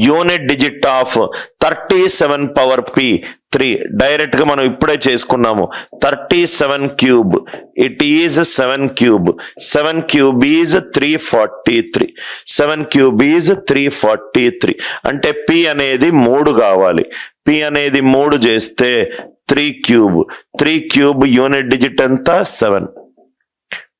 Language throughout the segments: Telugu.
Unit digit of 37 power p 3. Direct గా మనం ఇప్పుడే చేసుకున్నాము. 37 cube, it is 7 cube. 7 cube is 343. 7 cube is 343. అంటే p అనేది 3 కావాలి. p అనేది 3 చేస్తే 3 క్యూబ్. 3 క్యూబ్ యూనిట్ డిజిట్ ఎంత? 7.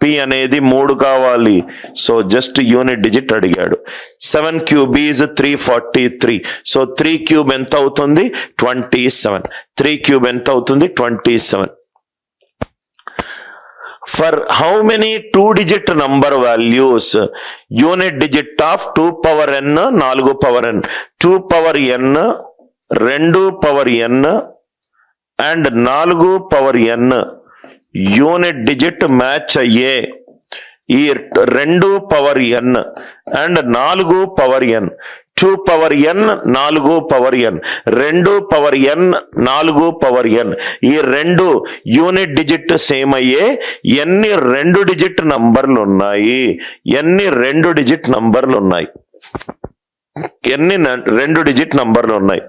p అనేది 3 కావాలి. సో జస్ట్ యూనిట్ డిజిట్ అడిగాడు. 7 క్యూబ్ ఈజ్ 343. సో 3 క్యూబ్ ఎంత అవుతుంది? 27. 3 క్యూబ్ ఎంత అవుతుంది? 27. For how many 2 digit number values unit digit of 2 power n 4 power n 2 power n 2 power n and 4 power n unit digit match అయ్యే ఈ 2 power n and 4 power n 2 power n 4 power n 2 power n 4 power n ఈ 2 యూనిట్ డిజిట్ సేమ్ అయ్యే ఎన్ని 2 డిజిట్ నంబర్లు ఉన్నాయి? ఎన్ని 2 డిజిట్ నంబర్లు ఉన్నాయి? ఎన్ని 2 డిజిట్ నంబర్లు ఉన్నాయి?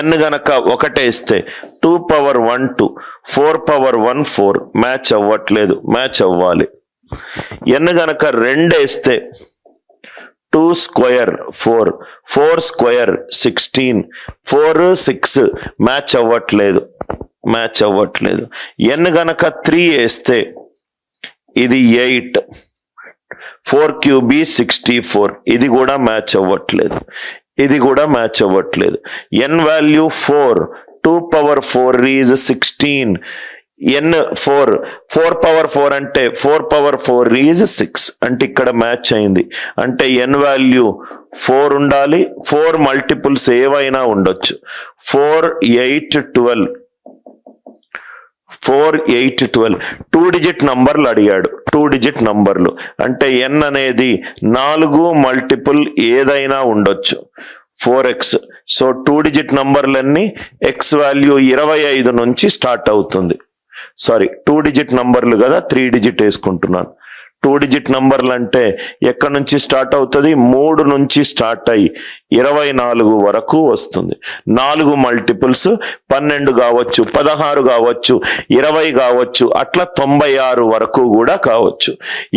n గనక ఒకటేస్తే 2 పవర్ 1 2, 4 పవర్ 1 4 మ్యాచ్ అవ్వట్లేదు, మ్యాచ్ అవ్వాలి. n గనక 2 వేస్తే 2 స్క్వేర్ 4, 4 స్క్వేర్ 16, 4 6 మ్యాచ్ అవ్వట్లేదు, మ్యాచ్ అవ్వట్లేదు. n గనక 3 వేస్తే ఇది 8, 4 క్యూబ్ 64, ఇది కూడా మ్యాచ్ అవ్వట్లేదు, ఇది కూడా మ్యాచ్ అవ్వట్లేదు. n value 4, 2 power 4 is 16. n 4 power 4 అంటే 4 పవర్ 4 ఈజ్ 6. అంటే ఇక్కడ మ్యాచ్ అయింది. అంటే n వాల్యూ 4 ఉండాలి. 4 మల్టిపుల్స్ ఏవైనా ఉండొచ్చు. 4 8 12, 4 8 12. 2 డిజిట్ నంబర్లు అడిగాడు. 2 డిజిట్ నంబర్లు అంటే n అనేది 4 మల్టిపుల్ ఏదైనా ఉండొచ్చు. 4x. సో 2 డిజిట్ నంబర్లన్నీ x వాల్యూ 25 నుంచి స్టార్ట్ అవుతుంది. సారీ, 2 డిజిట్ నంబర్లు కదా, 3 డిజిట్ వేసుకుంటున్నాను. 2 డిజిట్ నంబర్లు అంటే ఎక్కడి నుంచి స్టార్ట్ అవుతుంది? 3 నుంచి స్టార్ట్ అయ్యి 24 వరకు వస్తుంది. 4 మల్టిపుల్స్ 12 కావచ్చు, 16 కావచ్చు, 20 కావచ్చు, అట్లా 96 వరకు కూడా కావచ్చు.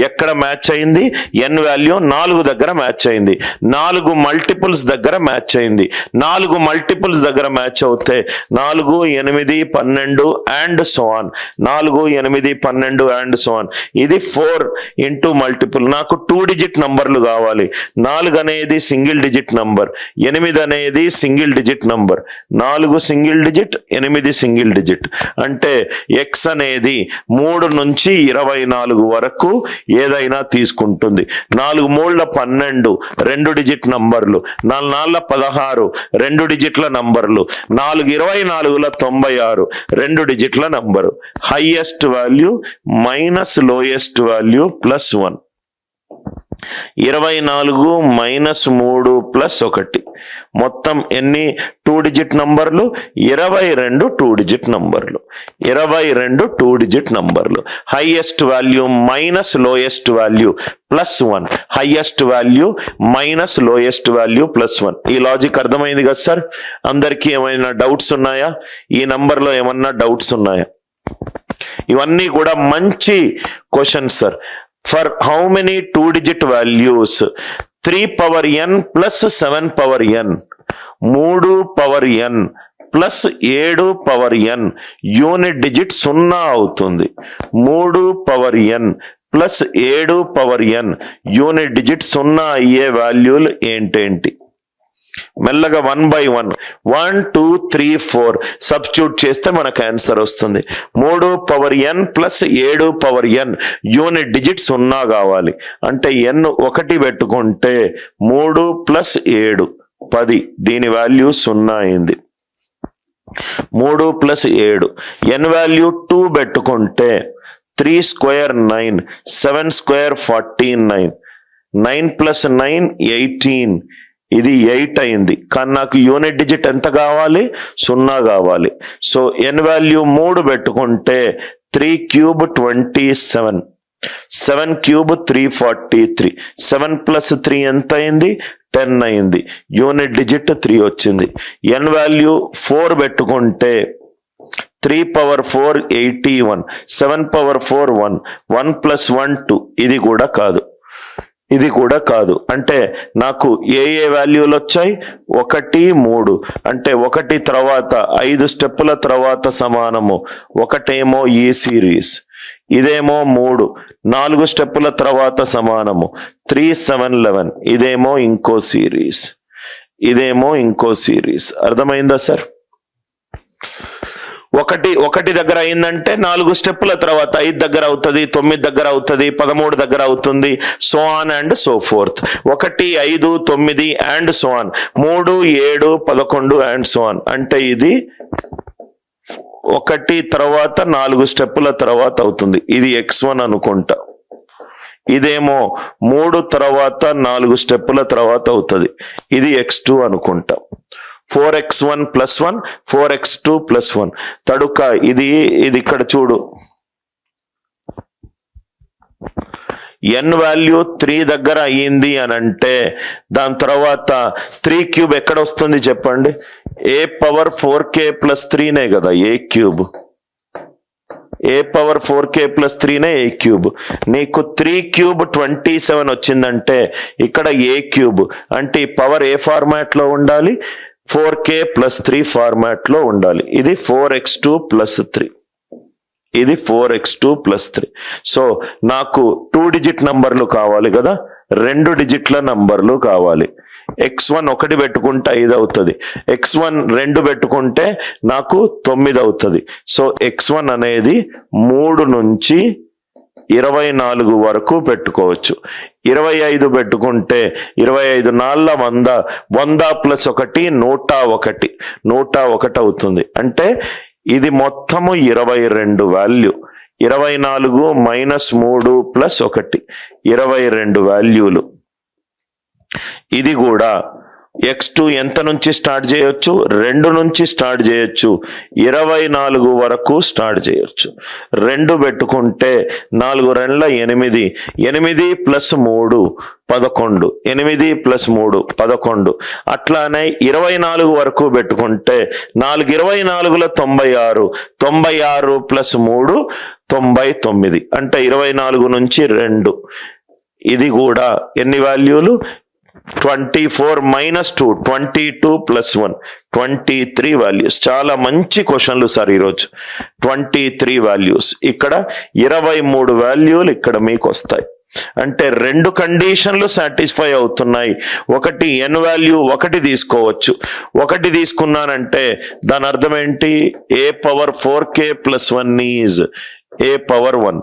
ఎక్కడ మ్యాచ్ అయింది? n వాల్యూ 4 దగ్గర మ్యాచ్ అయింది. 4 మల్టిపుల్స్ దగ్గర మ్యాచ్ అయింది. 4 మల్టిపుల్స్ దగ్గర మ్యాచ్ అవుతే 4 8 12 and so on. 4 8 12 and so on. ఇది 4 ఇంటూ మల్టిపుల్. నాకు 2 డిజిట్ నంబర్లు కావాలి. 4 అనేది సింగిల్ డిజిట్ నంబర్, 8 అనేది single digit number. 4 single digit, 8 single digit. అంటే x అనేది 3 నుంచి 24 వరకు ఏదైనా తీసుకుంటుంది. 4 3 12 2 డిజిట్ నంబర్లు, 4 4 16 2 డిజిట్ల నంబర్లు, 4 24 96 2 డిజిట్ల number. Highest value minus lowest value plus 1. 24 minus 3 plus 1 మొత్తం ఎన్ని 2 డిజిట్ నంబర్లు? 22 2 డిజిట్ నంబర్లు. 22 2 డిజిట్ నంబర్లు. Highest value minus lowest value plus 1. Highest value minus lowest value plus 1. ఈ లాజిక్ అర్థమైంది కదా సార్? అందరికీ ఏమైనా డౌట్స్ ఉన్నాయా? ఈ నంబర్లో ఏమన్నా డౌట్స్ ఉన్నాయా? ఇవన్నీ కూడా మంచి question sir. For how many 2 digit values? 3 power n plus 7 power n, 3 power n plus 7 power n unit digit 0 అవుతుంది. 3 power n plus 7 power n unit digit 0 అయ్యే వాల్యూలు ఏంటేంటి? మెల్లగా 1 by 1 1 2 3 4 సబ్స్టిట్యూట్ చేస్తే మనకు ఆన్సర్ వస్తుంది. 3 power n plus 7 power n unit digit 0 కావాలి. అంటే n 1 పెట్టుకుంటే 3 ప్లస్ 7 10, దీని వాల్యూ 0 అయింది. 3 ప్లస్ 7 n వాల్యూ 2 పెట్టుకుంటే 3 స్క్వేర్ 9, 7 స్క్వేర్ 49, 9 ప్లస్ 9 18, ఇది 8 అయింది. కానీ నాకు యూనిట్ డిజిట్ ఎంత కావాలి? 0 కావాలి. సో n వాల్యూ 3 పెట్టుకుంటే 3 క్యూబ్ 27, 7 క్యూబ్ 343, 7 ప్లస్ 3 ఎంత అయింది? 10 అయింది, యూనిట్ డిజిట్ 3 వచ్చింది. n వాల్యూ 4 పెట్టుకుంటే 3 పవర్ 4 81, 7 పవర్ 4 1, 1 ప్లస్ 1 2. ఇది కూడా కాదు, ఇది కూడా కాదు. అంటే నాకు ఏ వాల్యూలు వచ్చాయి? 1 3. అంటే 1 తర్వాత 5 స్టెప్పుల తర్వాత సమానము. ఒకటేమో ఈ సిరీస్, ఇదేమో 3 4 స్టెప్పుల తర్వాత సమానము. 3 7 11. ఇదేమో ఇంకో సిరీస్, ఇదేమో ఇంకో సిరీస్. అర్థమైందా సార్? ఒకటి దగ్గర అయిందంటే 4 స్టెప్పుల తర్వాత 5 దగ్గర అవుతుంది, 9 దగ్గర అవుతుంది, 13 దగ్గర అవుతుంది, so on and so fourth. 1 5 9 and so on, 3 7 11 and so on. అంటే ఇది 1 తర్వాత 4 స్టెప్పుల తర్వాత అవుతుంది. ఇది x1 అనుకుంటా. ఇదేమో 3 తర్వాత 4 స్టెప్పుల తర్వాత అవుతుంది. ఇది x2 అనుకుంటా. 4x1 plus 1, 4x2 plus 1. తడుక ఇది ఇక్కడ చూడు, n వాల్యూ 3 దగ్గర అయ్యింది అని అంటే దాని తర్వాత 3 క్యూబ్ ఎక్కడ వస్తుంది చెప్పండి? a పవర్ 4k ప్లస్ 3నే కదా a cube. a power 4k plus 3నే a క్యూబ్. నీకు 3 క్యూబ్ 27 వచ్చిందంటే ఇక్కడ a క్యూబ్ అంటే ఈ పవర్ ఏ ఫార్మాట్ లో ఉండాలి? 4k ప్లస్ 3 ఫార్మాట్ లో ఉండాలి. ఇది 4x2 ప్లస్ 3, ఇది 4x2 ప్లస్ 3. సో నాకు 2 డిజిట్ నంబర్లు కావాలి కదా, 2 డిజిట్ల నంబర్లు కావాలి. x1 1 పెట్టుకుంటే 5 అవుతుంది, x1 2 పెట్టుకుంటే నాకు 9 అవుతుంది. సో x1 అనేది 3 నుంచి 24 వరకు పెట్టుకోవచ్చు. 25 పెట్టుకుంటే 25 4 100, 100 ప్లస్ 1 101, 101 అవుతుంది. అంటే ఇది మొత్తము 22 వాల్యూ. 24 minus 3 plus 1, 22 వాల్యూలు. ఇది కూడా x2 ఎంత నుంచి స్టార్ట్ చేయొచ్చు? 2 నుంచి స్టార్ట్ చేయొచ్చు, 24 వరకు స్టార్ట్ చేయొచ్చు. 2 పెట్టుకుంటే 4 2 8, 8 ప్లస్ 3 11, 8 ప్లస్ 3 11. అట్లానే 24 వరకు పెట్టుకుంటే 4 24 96, 96 ప్లస్ 3 99. అంటే 24 నుంచి 2. ఇది కూడా ఎన్ని వాల్యూలు? 24 మైనస్ 2 22 ప్లస్ 1 23 వాల్యూస్. చాలా మంచి క్వశ్చన్లు సార్ ఈరోజు. 23 వాల్యూస్, ఇక్కడ 23 వాల్యూలు ఇక్కడ మీకు వస్తాయి. అంటే 2 కండిషన్లు సాటిస్ఫై అవుతున్నాయి. ఒకటి n వాల్యూ 1 తీసుకోవచ్చు. 1 తీసుకున్నానంటే దాని అర్థం ఏంటి? a power 4k plus 1 is a power 1.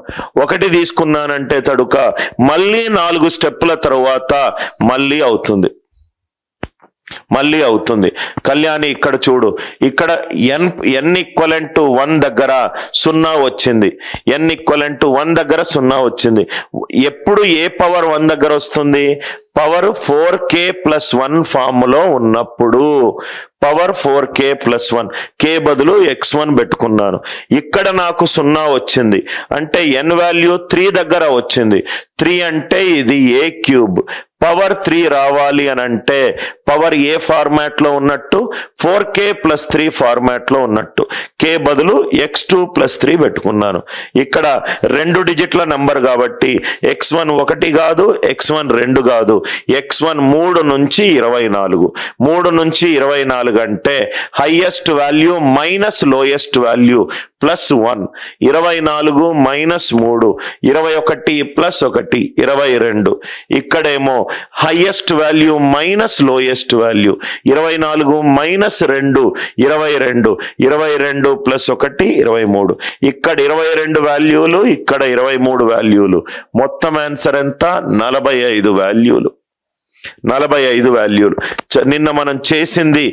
1 తీసుకున్నానంటే తడుక మళ్ళీ 4 స్టెప్పుల తరువాత మళ్ళీ అవుతుంది, మళ్ళీ అవుతుంది. కళ్యాణి ఇక్కడ చూడు, ఇక్కడ n ఈక్వలెంట్ 1 దగ్గర 0 వచ్చింది, n ఈక్వలెంట్ 1 దగ్గర 0 వచ్చింది. ఎప్పుడు a పవర్ 1 దగ్గర వస్తుంది? పవర్ 4k ప్లస్ 1 ఫార్ములో ఉన్నప్పుడు. పవర్ 4k ప్లస్ 1, k బదులు x1 పెట్టుకున్నాను. ఇక్కడ నాకు 0 వచ్చింది అంటే n వాల్యూ 3 దగ్గర వచ్చింది. 3 అంటే ఇది a క్యూబ్. పవర్ 3 రావాలి అని అంటే పవర్ ఏ ఫార్మాట్ లో ఉన్నట్టు? 4k ప్లస్ 3 ఫార్మాట్ లో ఉన్నట్టు. k బదులు x2 ప్లస్ 3 పెట్టుకున్నాను. ఇక్కడ 2 డిజిట్ల నంబర్ కాబట్టి x1 1 కాదు, x1 2 కాదు, x1 3 నుంచి 24. 3 నుంచి 24 అంటే highest value minus lowest value plus 1. 24 minus 3, 21 plus 1 22. ఇక్కడేమో highest value minus lowest value. 24 minus 2 22, 22 plus 1 23. ఇక్కడ 22 వాల్యూలు, ఇక్కడ 23 వాల్యూలు. మొత్తం ఆన్సర్ ఎంత? 45 వాల్యూలు. 45 వాల్యూలు. నిన్న మనం చేసింది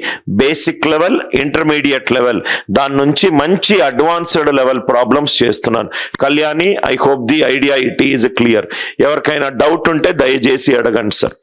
బేసిక్ లెవెల్, ఇంటర్మీడియట్ లెవెల్, దాని నుంచి మంచి అడ్వాన్స్డ్ లెవెల్ ప్రాబ్లమ్స్ చేస్తున్నాను. Kalyani, I hope the idea it is clear. ఎవరికైనా డౌట్ ఉంటే దయచేసి అడగండి సార్.